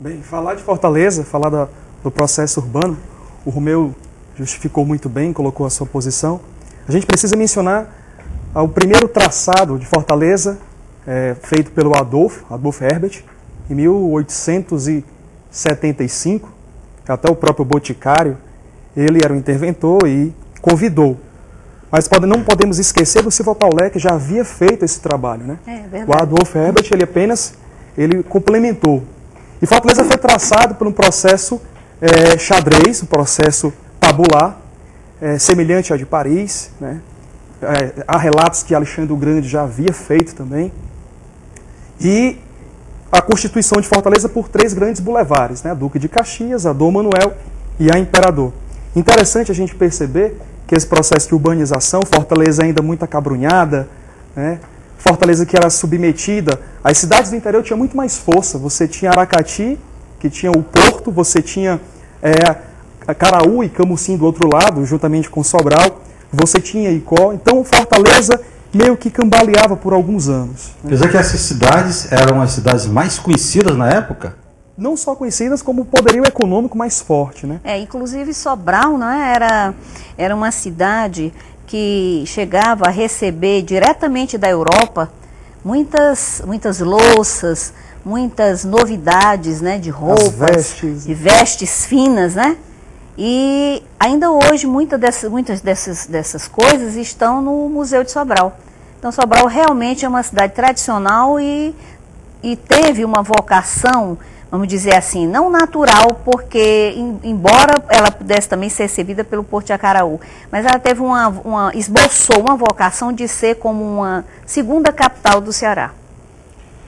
Bem, falar de Fortaleza, falar do processo urbano, o Romeu justificou muito bem, colocou a sua posição. A gente precisa mencionar o primeiro traçado de Fortaleza, feito pelo Adolf Herbert, em 1875, até o próprio Boticário, ele era o interventor e convidou. Mas não podemos esquecer do Silva Paulé, que já havia feito esse trabalho, né? É verdade. O Adolf Herbert, ele complementou. E Fortaleza foi traçado por um processo xadrez, um processo tabular, semelhante ao de Paris, né? Há relatos que Alexandre o Grande já havia feito também. E a constituição de Fortaleza por 3 grandes bulevares, né? A Duque de Caxias, a Dom Manuel e a Imperador. Interessante a gente perceber que esse processo de urbanização, Fortaleza ainda muito acabrunhada, né? Fortaleza que era submetida, as cidades do interior tinham muito mais força. Você tinha Aracati, que tinha o porto, você tinha Caraú e Camusim do outro lado, juntamente com Sobral, você tinha Icó. Então Fortaleza meio que cambaleava por alguns anos. Quer dizer que essas cidades eram as cidades mais conhecidas na época? Não só conhecidas, como o poderio econômico mais forte, né? Inclusive Sobral, né, era uma cidade que chegava a receber diretamente da Europa muitas louças, muitas novidades, né, de roupas, de vestes finas, né? E ainda hoje muitas dessas coisas estão no Museu de Sobral. Então Sobral realmente é uma cidade tradicional e teve uma vocação, vamos dizer assim, não natural, porque embora ela pudesse também ser recebida pelo Porto de Acaraú, mas ela teve esboçou uma vocação de ser como uma segunda capital do Ceará,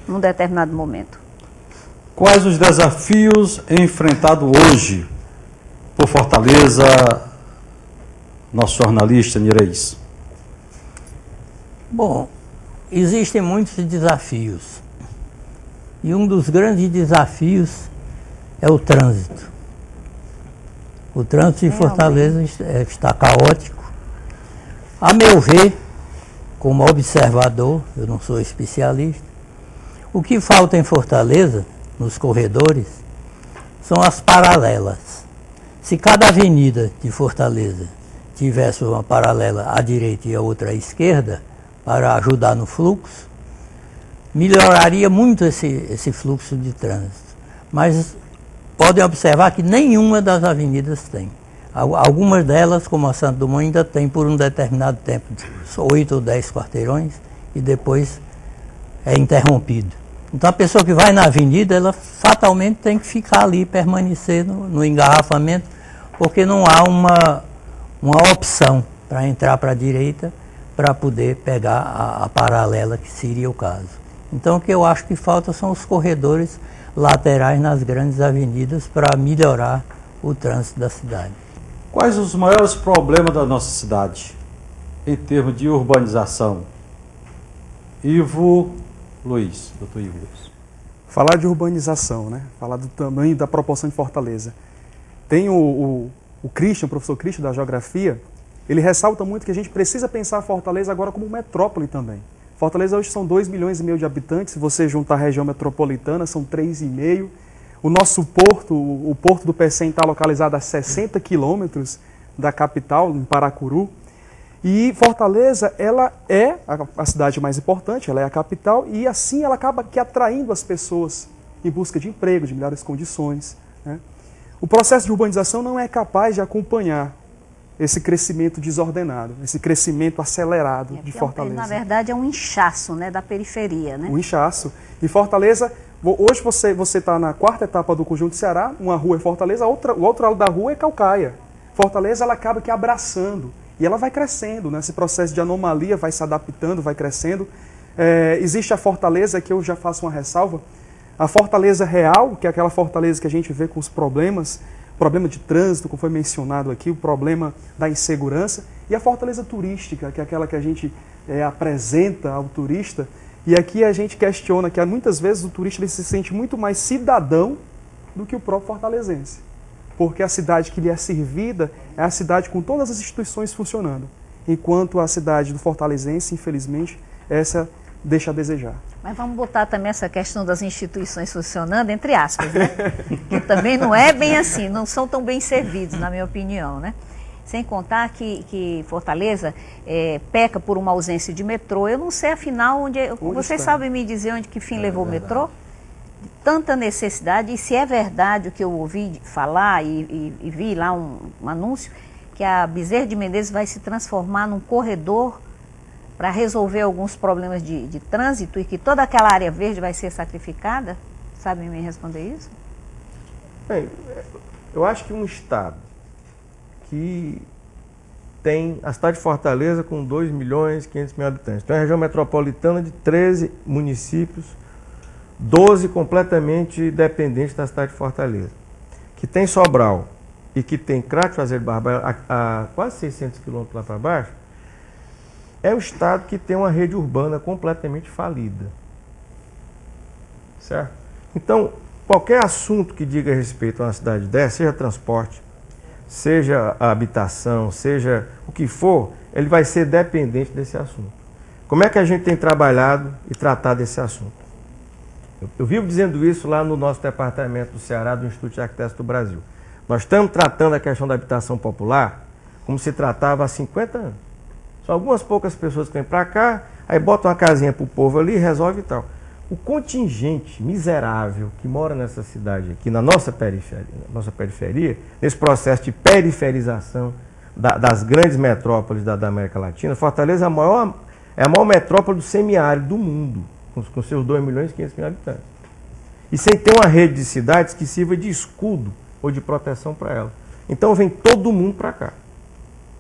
num determinado momento. Quais os desafios enfrentados hoje por Fortaleza, nosso jornalista Nireis? Bom, existem muitos desafios. E um dos grandes desafios é o trânsito. O trânsito em Fortaleza está caótico. A meu ver, como observador, eu não sou especialista, o que falta em Fortaleza, nos corredores, são as paralelas. Se cada avenida de Fortaleza tivesse uma paralela à direita e a outra à esquerda, para ajudar no fluxo, melhoraria muito esse fluxo de trânsito. Mas podem observar que nenhuma das avenidas tem. Algumas delas, como a Santo Dumont, ainda tem por um determinado tempo, 8 ou 10 quarteirões, e depois é interrompido. Então a pessoa que vai na avenida, ela fatalmente tem que ficar ali, permanecer no engarrafamento, porque não há uma opção para entrar para a direita, para poder pegar a paralela, que seria o caso. Então o que eu acho que falta são os corredores laterais nas grandes avenidas para melhorar o trânsito da cidade. Quais os maiores problemas da nossa cidade em termos de urbanização? Doutor Ivo Luiz. Falar de urbanização, né? Falar do tamanho e da proporção de Fortaleza. Tem o Christian, o professor Christian da Geografia, ele ressalta muito que a gente precisa pensar a Fortaleza agora como metrópole também. Fortaleza hoje são 2,5 milhões de habitantes, se você juntar a região metropolitana, são 3,5. O nosso porto, o Porto do Pecém, está localizado a 60 quilômetros da capital, em Paracuru. E Fortaleza, ela é a cidade mais importante, ela é a capital, e assim ela acaba que atraindo as pessoas em busca de emprego, de melhores condições, né? O processo de urbanização não é capaz de acompanhar esse crescimento desordenado, esse crescimento acelerado de Fortaleza. Na verdade é um inchaço, né, da periferia, né? Um inchaço. E Fortaleza, hoje você está na 4ª etapa do Conjunto Ceará, uma rua é Fortaleza, o outro lado da rua é Caucaia. Fortaleza, ela acaba que abraçando, e ela vai crescendo, né? Esse processo de anomalia vai se adaptando, vai crescendo. Existe a Fortaleza, que eu já faço uma ressalva, a Fortaleza real, que é aquela Fortaleza que a gente vê com os problemas, problema de trânsito, como foi mencionado aqui, o problema da insegurança, e a Fortaleza turística, que é aquela que a gente apresenta ao turista, e aqui a gente questiona que muitas vezes o turista ele se sente muito mais cidadão do que o próprio fortalezense, porque a cidade que lhe é servida é a cidade com todas as instituições funcionando, enquanto a cidade do fortalezense, infelizmente, essa deixa a desejar. Mas vamos botar também essa questão das instituições funcionando, entre aspas, né? Que também não é bem assim, não são tão bem servidos, na minha opinião, né? Sem contar que Fortaleza peca por uma ausência de metrô. Eu não sei, afinal, vocês sabem me dizer onde que fim levou o metrô? De tanta necessidade, e se é verdade o que eu ouvi falar e vi lá um anúncio, que a Bezerra de Menezes vai se transformar num corredor para resolver alguns problemas de trânsito e que toda aquela área verde vai ser sacrificada? Sabem me responder isso? Bem, eu acho que um estado que tem a cidade de Fortaleza com 2.500.000 habitantes, tem uma região metropolitana de 13 municípios, 12 completamente dependentes da cidade de Fortaleza, que tem Sobral e que tem Crato Juazeiro de Barbalha a quase 600 quilômetros lá para baixo, é um estado que tem uma rede urbana completamente falida. Certo? Então, qualquer assunto que diga respeito a uma cidade dessa, seja transporte, seja a habitação, seja o que for, ele vai ser dependente desse assunto. Como é que a gente tem trabalhado e tratado desse assunto? Eu vivo dizendo isso lá no nosso departamento do Ceará, do Instituto de Arquitetos do Brasil. Nós estamos tratando a questão da habitação popular como se tratava há 50 anos. São algumas poucas pessoas que vêm para cá, aí botam uma casinha para o povo ali e resolve e tal. O contingente miserável que mora nessa cidade aqui, na nossa periferia, nesse processo de periferização das grandes metrópoles da América Latina, Fortaleza é a maior metrópole do semiárido do mundo, com seus 2.500.000 habitantes. E sem ter uma rede de cidades que sirva de escudo ou de proteção para ela. Então vem todo mundo para cá.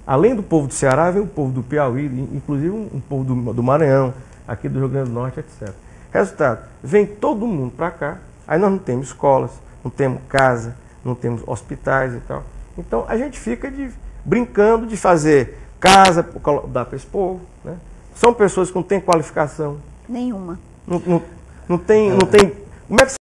Além do povo do Ceará, vem o povo do Piauí, inclusive um povo do Maranhão, aqui do Rio Grande do Norte, etc. Resultado, vem todo mundo para cá, aí nós não temos escolas, não temos casa, não temos hospitais e tal. Então a gente fica brincando de fazer casa, dar para esse povo, né? São pessoas que não têm qualificação. Nenhuma. Não tem. Como é que